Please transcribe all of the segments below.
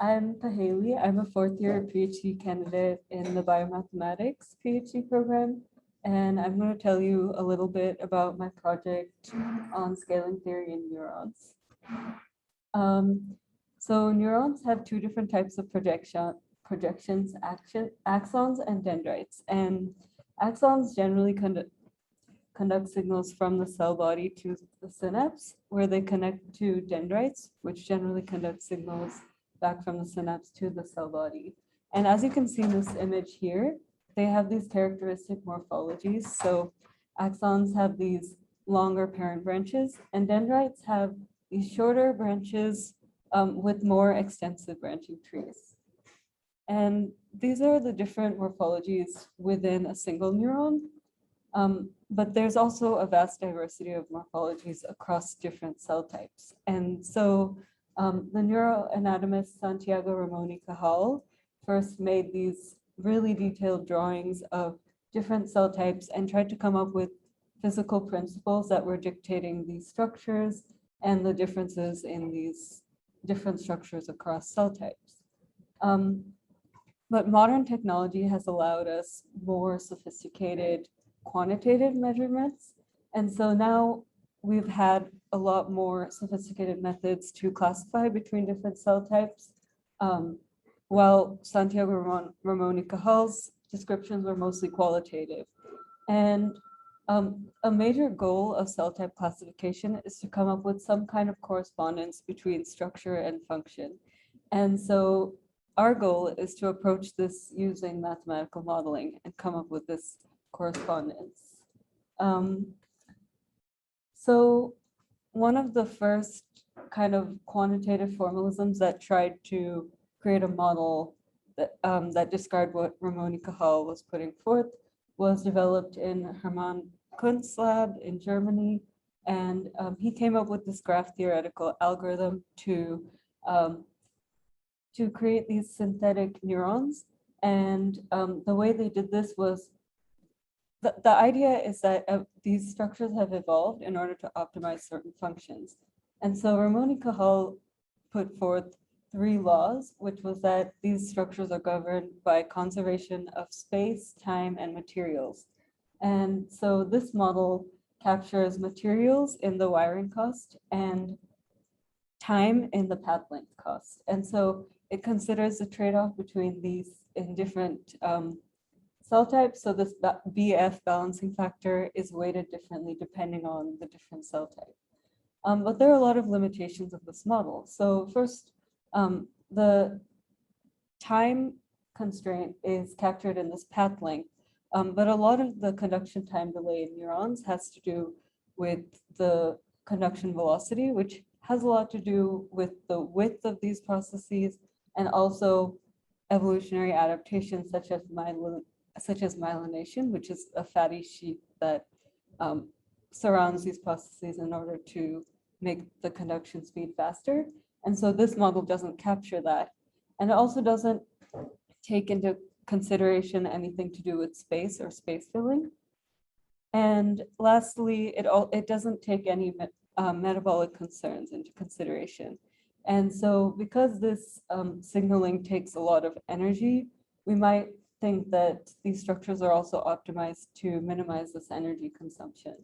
I'm Paheli. I'm a fourth-year PhD candidate in the Biomathematics PhD program, and I'm going to tell you a little bit about my project on scaling theory in neurons. So neurons have two different types of projections, axons and dendrites. And axons generally conduct signals from the cell body to the synapse, where they connect to dendrites, which generally conduct signals back from the synapse to the cell body. And as you can see in this image here, they have these characteristic morphologies. So axons have these longer parent branches, and dendrites have these shorter branches with more extensive branching trees. And these are the different morphologies within a single neuron. But there's also a vast diversity of morphologies across different cell types. And so the neuroanatomist Santiago Ramon y Cajal first made these really detailed drawings of different cell types and tried to come up with physical principles that were dictating these structures and the differences in these different structures across cell types. But modern technology has allowed us more sophisticated quantitative measurements. And so now we've had a lot more sophisticated methods to classify between different cell types, while Santiago Ramon y Cajal's descriptions were mostly qualitative. And a major goal of cell type classification is to come up with some kind of correspondence between structure and function. And so our goal is to approach this using mathematical modeling and come up with this correspondence. So one of the first kind of quantitative formalisms that tried to create a model that, that described what Ramon y Cajal was putting forth was developed in Hermann Kuntz's lab in Germany. And he came up with this graph theoretical algorithm to create these synthetic neurons. And the way they did this was, the idea is that these structures have evolved in order to optimize certain functions. And so Ramon y Cajal put forth 3 laws, which was that these structures are governed by conservation of space, time, and materials. And so this model captures materials in the wiring cost and time in the path length cost. And so it considers the trade-off between these in different cell types. So this BF balancing factor is weighted differently depending on the different cell type. But there are a lot of limitations of this model. So first, the time constraint is captured in this path length, but a lot of the conduction time delay in neurons has to do with the conduction velocity, which has a lot to do with the width of these processes and also evolutionary adaptations such as myelination, which is a fatty sheet that surrounds these processes in order to make the conduction speed faster. And so this model doesn't capture that. And it also doesn't take into consideration anything to do with space or space filling. And lastly, it doesn't take any metabolic concerns into consideration. And so because this signaling takes a lot of energy, we might think that these structures are also optimized to minimize this energy consumption.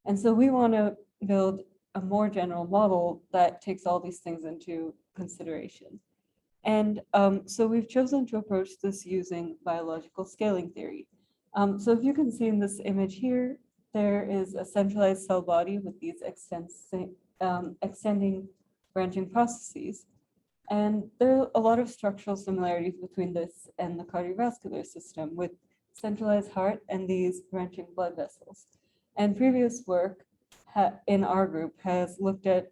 And so we want to build a more general model that takes all these things into consideration. And so we've chosen to approach this using biological scaling theory. So if you can see in this image here, there is a centralized cell body with these extending branching processes. And there are a lot of structural similarities between this and the cardiovascular system with centralized heart and these branching blood vessels. And previous work in our group has looked at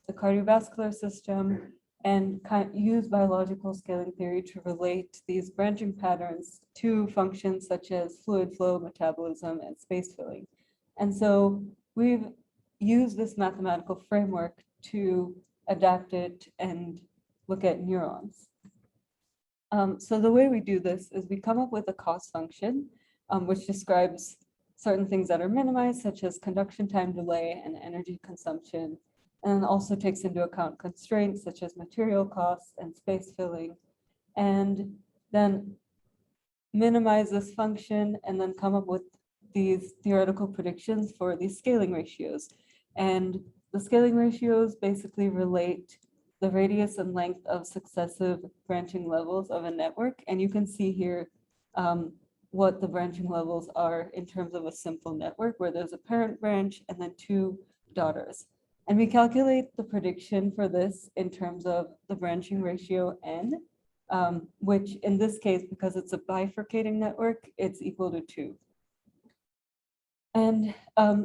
the cardiovascular system and used biological scaling theory to relate these branching patterns to functions such as fluid flow, metabolism, and space filling. And so we've used this mathematical framework to adapt it and look at neurons. So the way we do this is we come up with a cost function, which describes certain things that are minimized, such as conduction time delay and energy consumption. and also takes into account constraints such as material costs and space filling, and then minimize this function and then come up with these theoretical predictions for these scaling ratios. And the scaling ratios basically relate the radius and length of successive branching levels of a network. And you can see here what the branching levels are in terms of a simple network where there's a parent branch and then two daughters. And we calculate the prediction for this in terms of the branching ratio n, which in this case, because it's a bifurcating network, it's equal to 2. And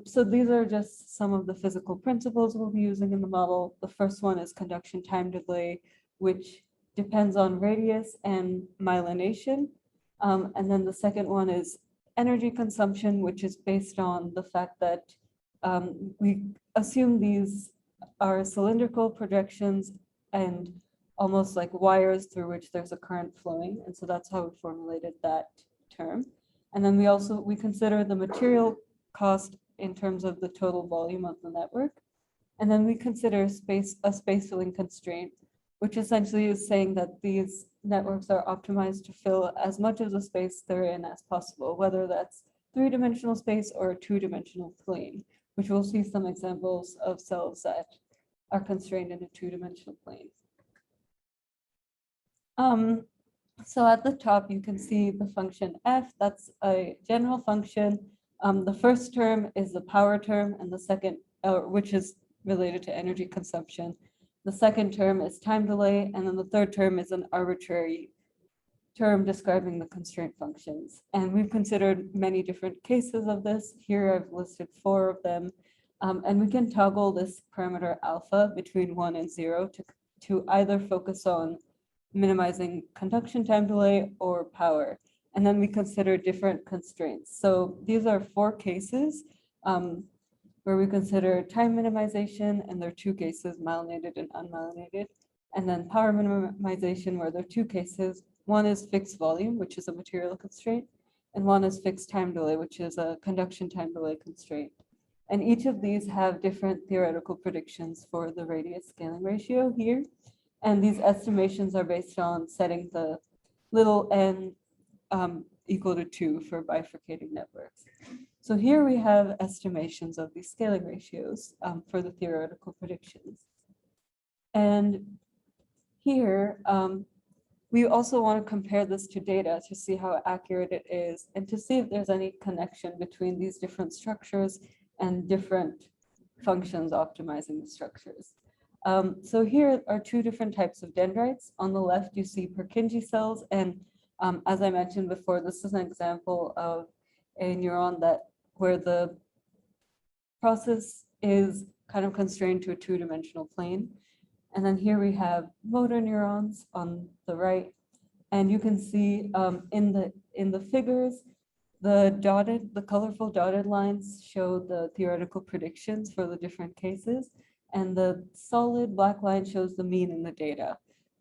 so these are just some of the physical principles we'll be using in the model. The first one is conduction time delay, which depends on radius and myelination. And then the second one is energy consumption, which is based on the fact that we assume these are cylindrical projections and almost like wires through which there's a current flowing. And so that's how we formulated that term. And then we consider the material cost in terms of the total volume of the network. And then we consider a space filling constraint, which essentially is saying that these networks are optimized to fill as much of the space they're in as possible, whether that's 3-dimensional space or a 2-dimensional plane, which we'll see some examples of cells that are constrained in a 2-dimensional plane. So at the top, you can see the function f. That's a general function. The first term is the power term, and the second, which is related to energy consumption. The second term is time delay, and then the third term is an arbitrary term describing the constraint functions. And we've considered many different cases of this. Here I've listed 4 of them. And we can toggle this parameter alpha between 1 and 0 to either focus on minimizing conduction time delay or power. And then we consider different constraints. So these are 4 cases where we consider time minimization, and there are 2 cases, myelinated and unmyelinated. And then power minimization, where there are 2 cases. One is fixed volume, which is a material constraint, and one is fixed time delay, which is a conduction time delay constraint. And each of these have different theoretical predictions for the radius scaling ratio here. And these estimations are based on setting the little n equal to 2 for bifurcating networks. So here we have estimations of these scaling ratios for the theoretical predictions. And here, we also want to compare this to data to see how accurate it is and to see if there's any connection between these different structures and different functions optimizing the structures. So here are 2 different types of dendrites. On the left, you see Purkinje cells. And as I mentioned before, this is an example of a neuron where the process is kind of constrained to a 2-dimensional plane. And then here we have motoneurons on the right. And you can see in the figures, the colorful dotted lines show the theoretical predictions for the different cases. And the solid black line shows the mean in the data.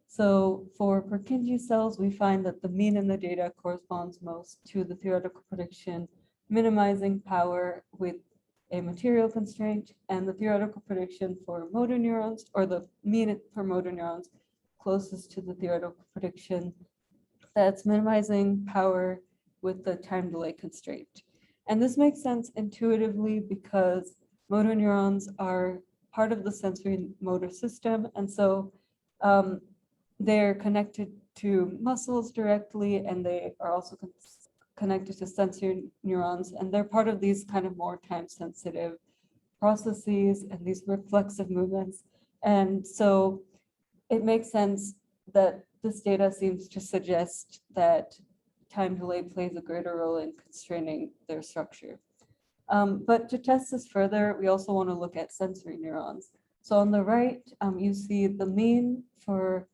So for Purkinje cells, we find that the mean in the data corresponds most to the theoretical prediction, minimizing power with a material constraint, and the theoretical prediction for motoneurons, or the mean for motoneurons, closest to the theoretical prediction that's minimizing power with the time delay constraint. And this makes sense intuitively because motoneurons are part of the sensory motor system, and so they're connected to muscles directly, and they are also connected to sensory neurons, and they're part of these kind of more time-sensitive processes and these reflexive movements. And so it makes sense that this data seems to suggest that time delay plays a greater role in constraining their structure. But to test this further, we also want to look at sensory neurons. So on the right, you see the mean for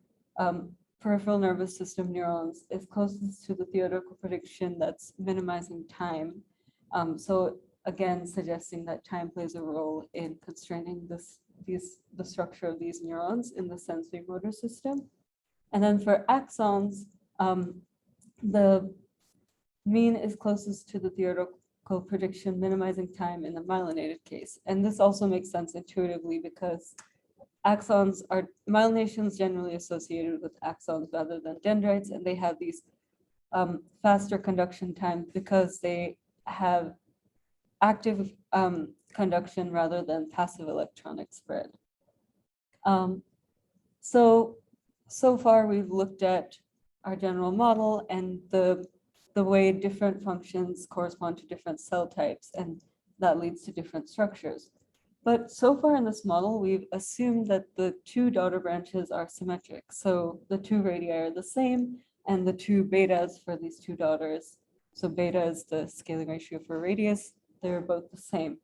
peripheral nervous system neurons is closest to the theoretical prediction that's minimizing time. So again, suggesting that time plays a role in constraining the structure of these neurons in the sensory motor system. And then for axons, the mean is closest to the theoretical prediction minimizing time in the myelinated case. And this also makes sense intuitively because axons are, myelination is generally associated with axons rather than dendrites, and they have these faster conduction time because they have active conduction rather than passive electronic spread. So far we've looked at our general model and the way different functions correspond to different cell types, and that leads to different structures. But so far in this model, we've assumed that the two daughter branches are symmetric. So the two radii are the same, and the two betas for these two daughters, so beta is the scaling ratio for radius, they're both the same.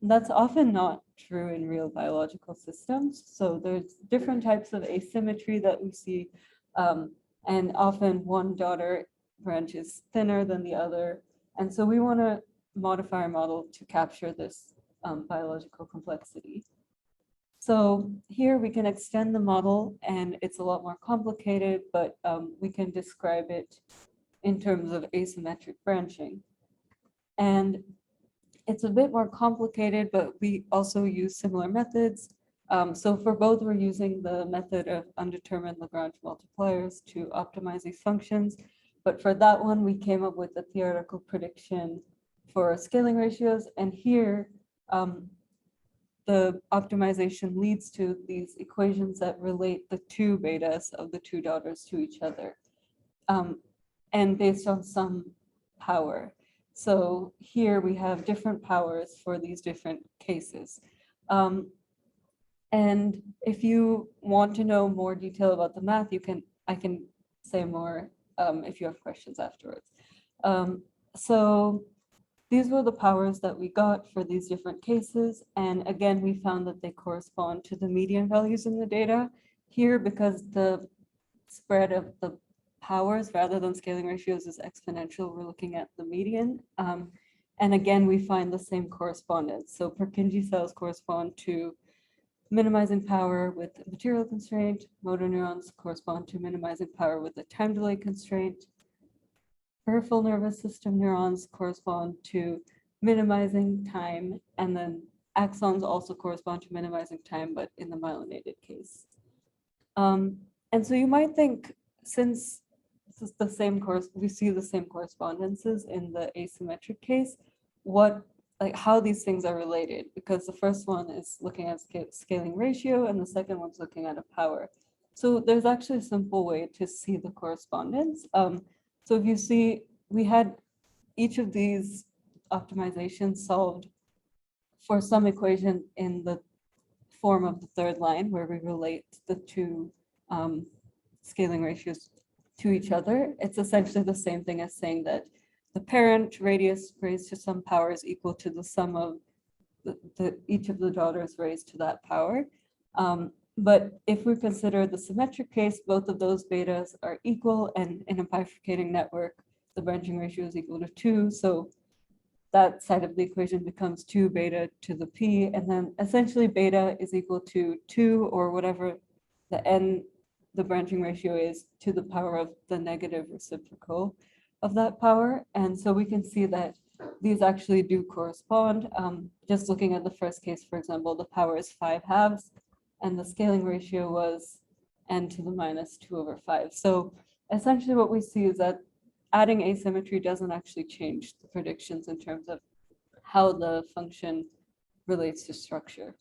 And that's often not true in real biological systems. So there's different types of asymmetry that we see, and often one daughter branch is thinner than the other. And so we want to modify our model to capture this biological complexity. So here we can extend the model, and it's a lot more complicated, but we can describe it in terms of asymmetric branching. And it's a bit more complicated, but we also use similar methods. So for both, we're using the method of undetermined Lagrange multipliers to optimize these functions. But for that one, we came up with a theoretical prediction for scaling ratios. And here, the optimization leads to these equations that relate the two betas of the two daughters to each other, and based on some power. So here we have different powers for these different cases. And if you want to know more detail about the math, I can say more if you have questions afterwards. So these were the powers that we got for these different cases. And again, we found that they correspond to the median values in the data here, because the spread of the powers rather than scaling ratios is exponential. We're looking at the median. And again, we find the same correspondence. So Purkinje cells correspond to minimizing power with a material constraint. Motoneurons correspond to minimizing power with a time delay constraint. Peripheral nervous system neurons correspond to minimizing time, and then axons also correspond to minimizing time, but in the myelinated case. And so you might think, since this is the same course, we see the same correspondences in the asymmetric case, how these things are related, because the first one is looking at scaling ratio and the second one's looking at a power. So there's actually a simple way to see the correspondence. So if you see, we had each of these optimizations solved for some equation in the form of the third line, where we relate the two scaling ratios to each other. It's essentially the same thing as saying that the parent radius raised to some power is equal to the sum of each of the daughters raised to that power. But if we consider the symmetric case, both of those betas are equal, and in a bifurcating network, the branching ratio is equal to 2. So that side of the equation becomes 2 beta to the p, and then essentially beta is equal to 2, or whatever the branching ratio is, to the power of the negative reciprocal of that power. And so we can see that these actually do correspond. Just looking at the first case, for example, the power is 5/2, and the scaling ratio was n to the minus 2/5. So essentially what we see is that adding asymmetry doesn't actually change the predictions in terms of how the function relates to structure.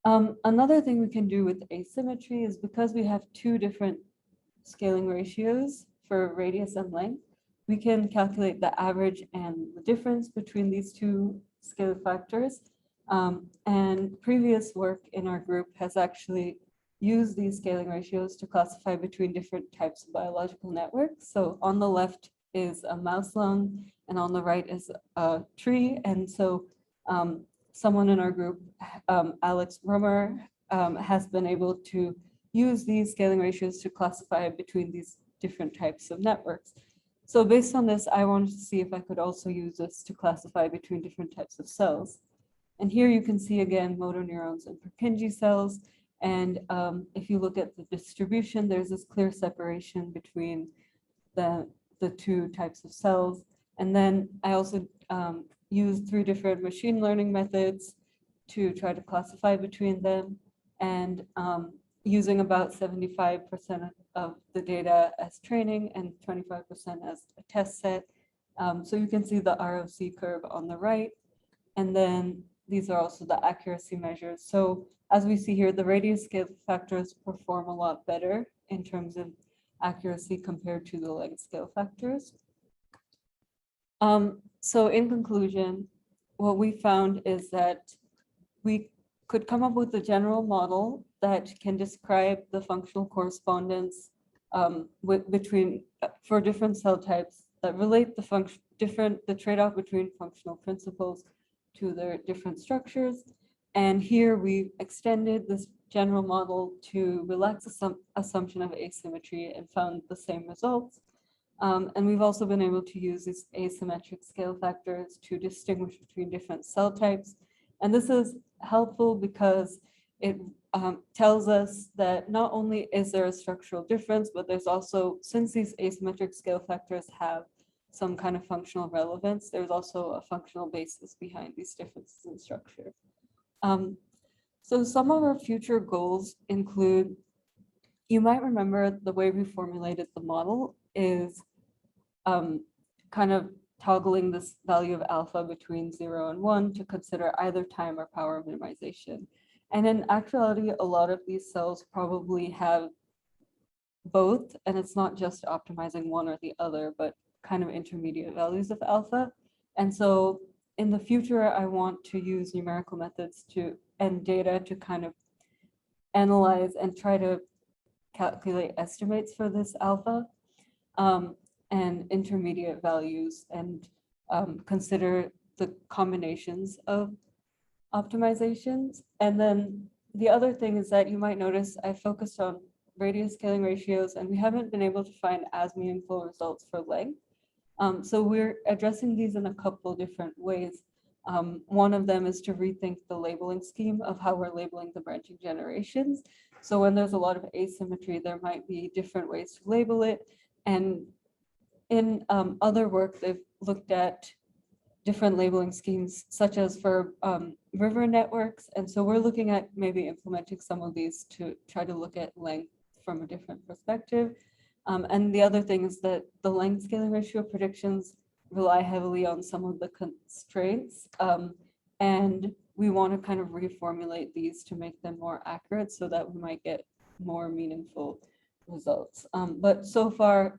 Another thing we can do with asymmetry is, because we have two different scaling ratios for radius and length, we can calculate the average and the difference between these two scale factors. And previous work in our group has actually used these scaling ratios to classify between different types of biological networks. So on the left is a mouse lung, and on the right is a tree. And so someone in our group, Alex Rummer, has been able to use these scaling ratios to classify between these different types of networks. So based on this, I wanted to see if I could also use this to classify between different types of cells. And here you can see again motoneurons and Purkinje cells. And if you look at the distribution, there's this clear separation between the two types of cells. And then I also used 3 different machine learning methods to try to classify between them, and using about 75% of the data as training and 25% as a test set. So you can see the ROC curve on the right, and then these are also the accuracy measures. So as we see here, the radius scale factors perform a lot better in terms of accuracy compared to the length scale factors. So in conclusion, what we found is that we could come up with a general model that can describe the functional correspondence between for different cell types that relate the trade-off between functional principles to their different structures. And here we extended this general model to relax assumption of asymmetry and found the same results. And we've also been able to use these asymmetric scale factors to distinguish between different cell types. And this is helpful because it tells us that not only is there a structural difference, but there's also, since these asymmetric scale factors have some kind of functional relevance, there's also a functional basis behind these differences in structure. So some of our future goals include, you might remember the way we formulated the model is kind of toggling this value of alpha between 0 and 1 to consider either time or power minimization. And in actuality, a lot of these cells probably have both, and it's not just optimizing one or the other, but kind of intermediate values of alpha. And so in the future, I want to use numerical methods and data to kind of analyze and try to calculate estimates for this alpha and intermediate values, and consider the combinations of optimizations. And then the other thing is that you might notice I focused on radius scaling ratios, and we haven't been able to find as meaningful results for length. So we're addressing these in a couple different ways. One of them is to rethink the labeling scheme of how we're labeling the branching generations. So when there's a lot of asymmetry, there might be different ways to label it. And in other work, they've looked at different labeling schemes, such as for river networks. And so we're looking at maybe implementing some of these to try to look at length from a different perspective. And the other thing is that the length scaling ratio predictions rely heavily on some of the constraints. And we want to kind of reformulate these to make them more accurate so that we might get more meaningful results. But so far,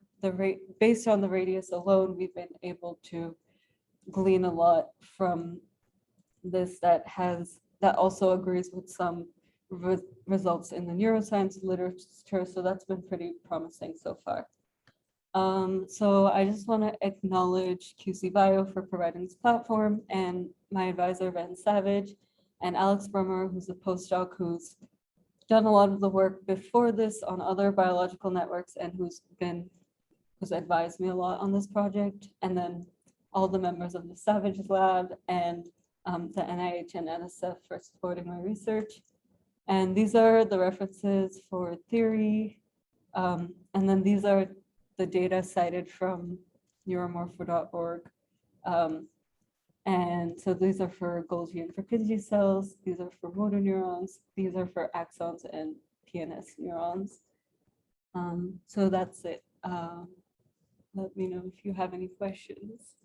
based on the radius alone, we've been able to glean a lot from this that also agrees with some results in the neuroscience literature. So that's been pretty promising so far. So I just want to acknowledge QCBio for providing this platform, and my advisor, Ben Savage, and Alex Brummer, who's a postdoc who's done a lot of the work before this on other biological networks and who's advised me a lot on this project, and then all the members of the Savage Lab and the NIH and NSF for supporting my research. And these are the references for theory. And then these are the data cited from neuromorpho.org. And so these are for Golgi and Purkinje cells. These are for motoneurons. These are for axons and PNS neurons. So that's it. Let me know if you have any questions.